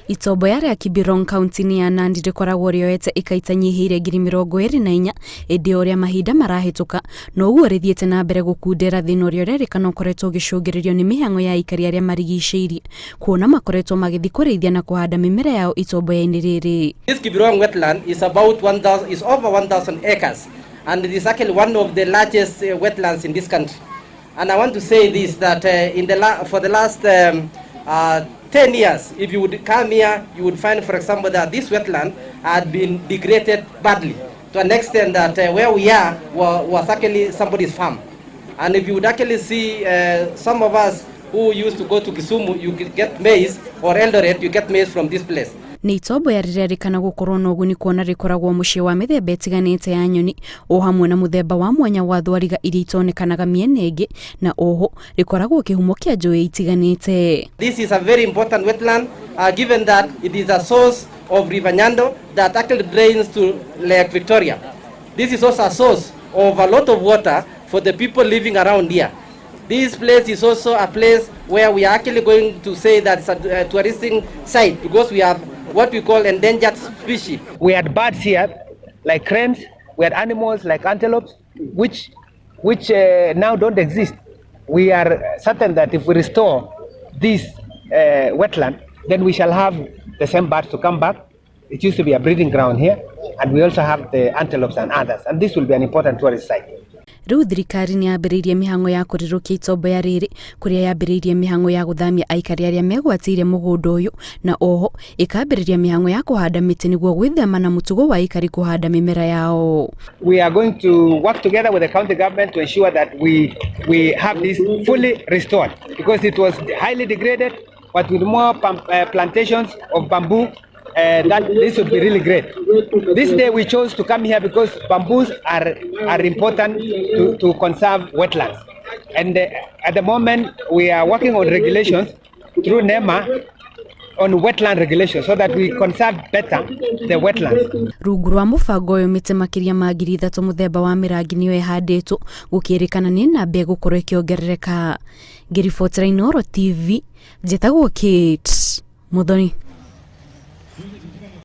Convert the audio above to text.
Itomboya rĩa Kibirong kaunti-inĩ ya Nandi rĩkoragwo rĩoete ĩka itanyihĩire 24,000 ĩndĩ ũrĩa mahinda marahĩtũka no ũguo rĩthiĩte na mbere gũkundĩra thĩna ũrĩa ũrerĩkana ũkoretwo ũgĩcũngĩrĩrio nĩ mĩhang'o ya aikari arĩa marigicĩirie kuona makoretwo magĩthiĩ kũrĩithia na kũhanda mĩmera yao itomboya-inĩ rĩrĩ. This Kibirong wetland is over 1,000 acres and it is actually one of the largest wetlands in this country. And I want to say this that for the last 10 years, if you would come here, you would find, for example, that this wetland had been degraded badly to an extent that where we are was actually somebody's farm. And if you would actually see some of us who used to go to Kisumu, you get maize, or Eldoret, you get maize from this place. Nĩ itomboya rĩrerĩkana gũkorwo na ũguni kuona rĩkoragwo mũciĩ wa mĩthemba ĩtiganĩte ya nyoni o hamwe na mũthemba wa mwanya wa thwariga iria itonekanaga mĩena ĩngĩ na oho rĩkoragwo kĩhumo kĩa njũĩ itiganĩte. This is a very important wetland given that it is a source of River Nyando that actually drains to Lake Victoria. This is also a source of a lot of water for the people living around here. This place is also a place where we are actually going to say that it's a touristic site because we have what we call endangered species. We had birds here, like cranes. We had animals like antelopes, which now don't exist. We are certain that if we restore this wetland, then we shall have the same birds to come back. It used to be a breeding ground here, and we also have the antelopes and others, and this will be an important tourist site. Rĩu thirikari nĩ yambĩrĩirie mĩhang'o ya kũrirũkia itomboya rĩrĩ kũrĩa yambĩrĩirie mĩhang'o ya gũthamia aikari arĩa megwatĩire mũgũnda ũyũ na oho ĩkambĩrĩria mĩhang'o ya kũhanda mĩtĩ nĩguo gwĩthema na mũtugo wa aikari kũhanda mĩmera yao. We are going to work together with the county government to ensure that we have this fully restored because it was highly degraded, but with more plantations of bamboo. That this would be really great. This day we chose to come here because bamboos are important to conserve wetlands. And at the moment we are working on regulations through NEMA on wetland regulations so that we conserve better the wetlands. Rungu rwa mũbango ũyũ mĩtĩ makĩria ma 3,000 mũthemba wa mĩrangi nĩyo ĩhandĩtwo gũkĩrĩkana nĩ namba ĩgũkorwo ĩkĩongerereka. Ngĩribotera Inooro TV, njĩtagwo Kate Muthoni.